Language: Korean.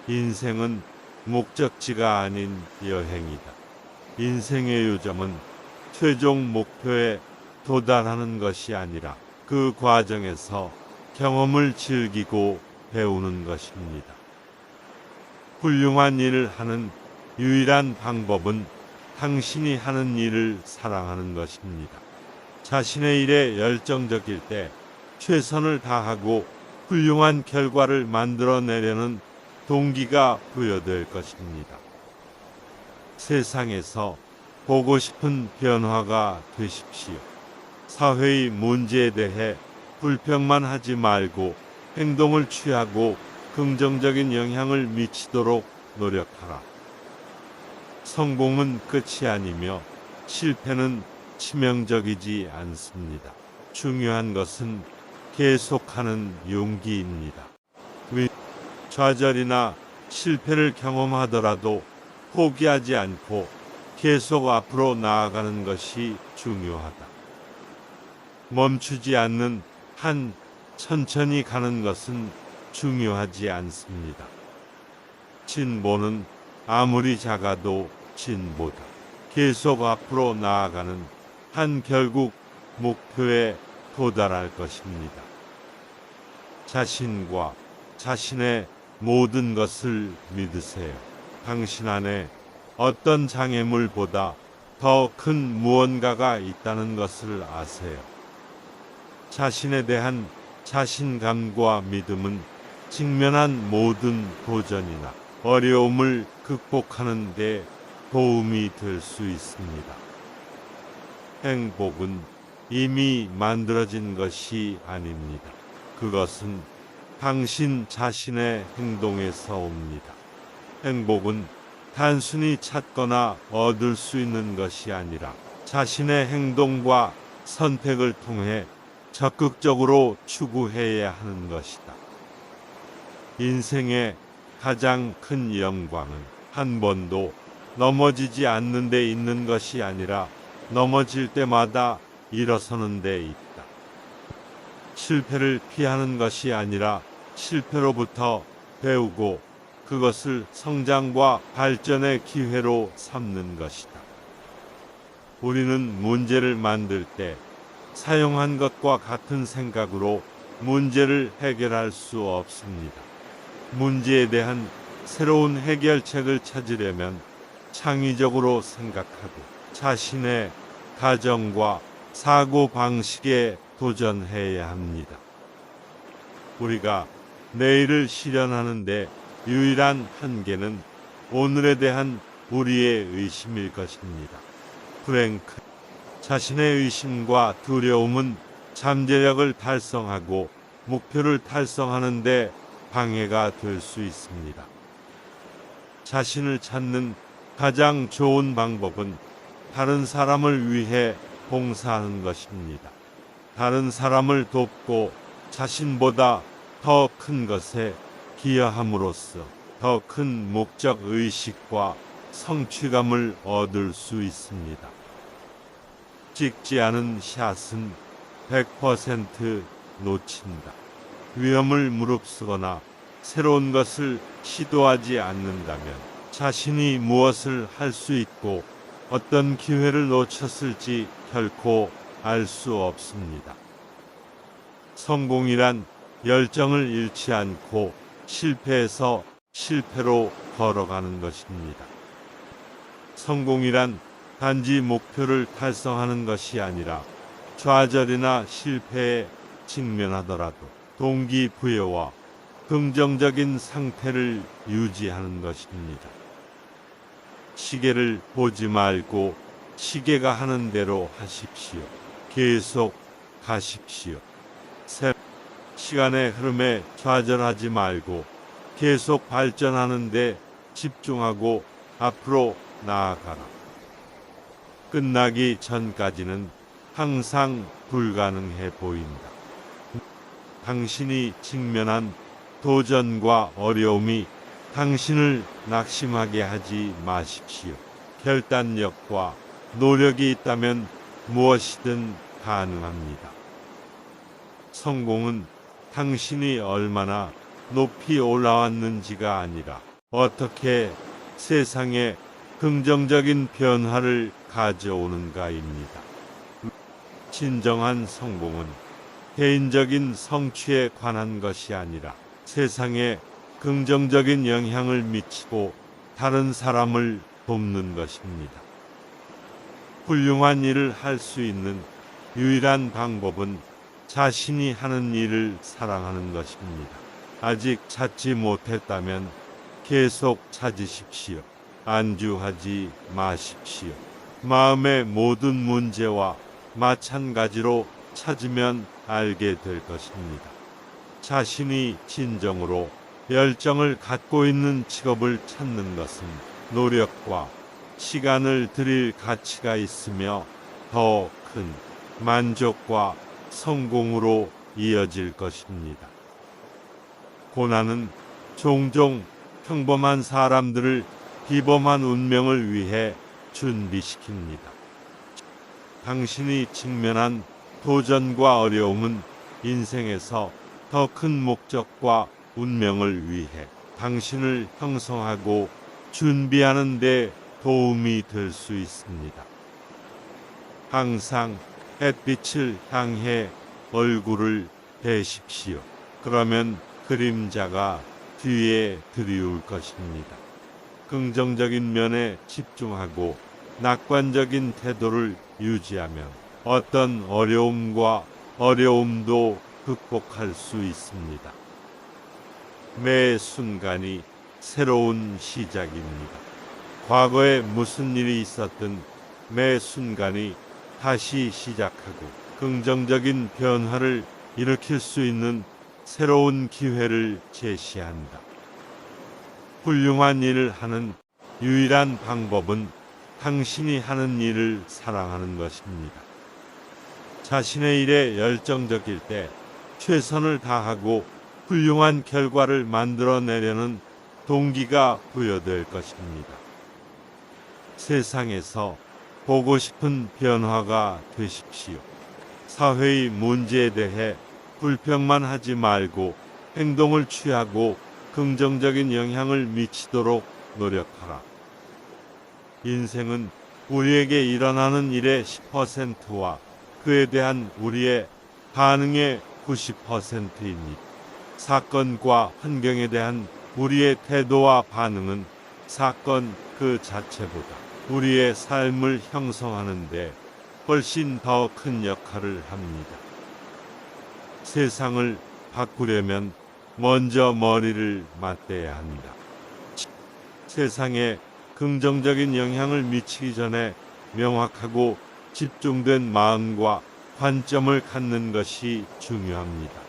인생은 목적지가 아닌 여행이다. 인생의 요점은 최종 목표에 도달하는 것이 아니라 그 과정에서 경험을 즐기고 배우는 것입니다. 훌륭한 일을 하는 유일한 방법은 당신이 하는 일을 사랑하는 것입니다. 자신의 일에 열정적일 때 최선을 다하고 훌륭한 결과를 만들어내려는 동기가 부여될 것입니다. 세상에서 보고 싶은 변화가 되십시오. 사회의 문제에 대해 불평만 하지 말고 행동을 취하고 긍정적인 영향을 미치도록 노력하라. 성공은 끝이 아니며 실패는 치명적이지 않습니다. 중요한 것은 계속하는 용기입니다. 좌절이나 실패를 경험하더라도 포기하지 않고 계속 앞으로 나아가는 것이 중요하다. 멈추지 않는 한 천천히 가는 것은 중요하지 않습니다. 진보는 아무리 작아도 진보다. 계속 앞으로 나아가는 한 결국 목표에 도달할 것입니다. 자신과 자신의 모든 것을 믿으세요. 당신 안에 어떤 장애물보다 더 큰 무언가가 있다는 것을 아세요. 자신에 대한 자신감과 믿음은 직면한 모든 도전이나 어려움을 극복하는 데 도움이 될 수 있습니다. 행복은 이미 만들어진 것이 아닙니다. 그것은 당신 자신의 행동에서 옵니다. 행복은 단순히 찾거나 얻을 수 있는 것이 아니라 자신의 행동과 선택을 통해 적극적으로 추구해야 하는 것이다. 인생의 가장 큰 영광은 한 번도 넘어지지 않는 데 있는 것이 아니라 넘어질 때마다 일어서는 데 있다. 실패를 피하는 것이 아니라 실패로부터 배우고 그것을 성장과 발전의 기회로 삼는 것이다. 우리는 문제를 만들 때 사용한 것과 같은 생각으로 문제를 해결할 수 없습니다. 문제에 대한 새로운 해결책을 찾으려면 창의적으로 생각하고 자신의 가정과 사고 방식에 도전해야 합니다. 우리가 내일을 실현하는데 유일한 한계는 오늘에 대한 우리의 의심일 것입니다. 프랭크, 자신의 의심과 두려움은 잠재력을 달성하고 목표를 달성하는 데 방해가 될 수 있습니다. 자신을 찾는 가장 좋은 방법은 다른 사람을 위해 봉사하는 것입니다. 다른 사람을 돕고 자신보다 더 큰 것에 기여함으로써 더 큰 목적 의식과 성취감을 얻을 수 있습니다. 찍지 않은 샷은 100% 놓친다. 위험을 무릅쓰거나 새로운 것을 시도하지 않는다면 자신이 무엇을 할 수 있고 어떤 기회를 놓쳤을지 결코 알 수 없습니다. 성공이란 열정을 잃지 않고 실패에서 실패로 걸어가는 것입니다. 성공이란 단지 목표를 달성하는 것이 아니라 좌절이나 실패에 직면하더라도 동기부여와 긍정적인 상태를 유지하는 것입니다. 시계를 보지 말고 시계가 하는 대로 하십시오. 계속 가십시오. 시간의 흐름에 좌절하지 말고 계속 발전하는 데 집중하고 앞으로 나아가라. 끝나기 전까지는 항상 불가능해 보인다. 당신이 직면한 도전과 어려움이 당신을 낙심하게 하지 마십시오. 결단력과 노력이 있다면 무엇이든 가능합니다. 성공은 당신이 얼마나 높이 올라왔는지가 아니라 어떻게 세상에 긍정적인 변화를 가져오는가입니다. 진정한 성공은 개인적인 성취에 관한 것이 아니라 세상에 긍정적인 영향을 미치고 다른 사람을 돕는 것입니다. 훌륭한 일을 할 수 있는 유일한 방법은 자신이 하는 일을 사랑하는 것입니다. 아직 찾지 못했다면 계속 찾으십시오. 안주하지 마십시오. 마음의 모든 문제와 마찬가지로 찾으면 알게 될 것입니다. 자신이 진정으로 열정을 갖고 있는 직업을 찾는 것은 노력과 시간을 들일 가치가 있으며 더 큰 만족과 성공으로 이어질 것입니다. 고난은 종종 평범한 사람들을 비범한 운명을 위해 준비시킵니다. 당신이 직면한 도전과 어려움은 인생에서 더 큰 목적과 운명을 위해 당신을 형성하고 준비하는 데 도움이 될 수 있습니다. 항상 햇빛을 향해 얼굴을 대십시오. 그러면 그림자가 뒤에 드리울 것입니다. 긍정적인 면에 집중하고 낙관적인 태도를 유지하면 어떤 어려움도 극복할 수 있습니다. 매 순간이 새로운 시작입니다. 과거에 무슨 일이 있었든 매 순간이 다시 시작하고 긍정적인 변화를 일으킬 수 있는 새로운 기회를 제시한다. 훌륭한 일을 하는 유일한 방법은 당신이 하는 일을 사랑하는 것입니다. 자신의 일에 열정적일 때 최선을 다하고 훌륭한 결과를 만들어내려는 동기가 부여될 것입니다. 세상에서 보고 싶은 변화가 되십시오. 사회의 문제에 대해 불평만 하지 말고 행동을 취하고 긍정적인 영향을 미치도록 노력하라. 인생은 우리에게 일어나는 일의 10%와 그에 대한 우리의 반응의 90%입니다. 사건과 환경에 대한 우리의 태도와 반응은 사건 그 자체보다 우리의 삶을 형성하는 데 훨씬 더 큰 역할을 합니다. 세상을 바꾸려면 먼저 머리를 맞대야 합니다. 세상에 긍정적인 영향을 미치기 전에 명확하고 집중된 마음과 관점을 갖는 것이 중요합니다.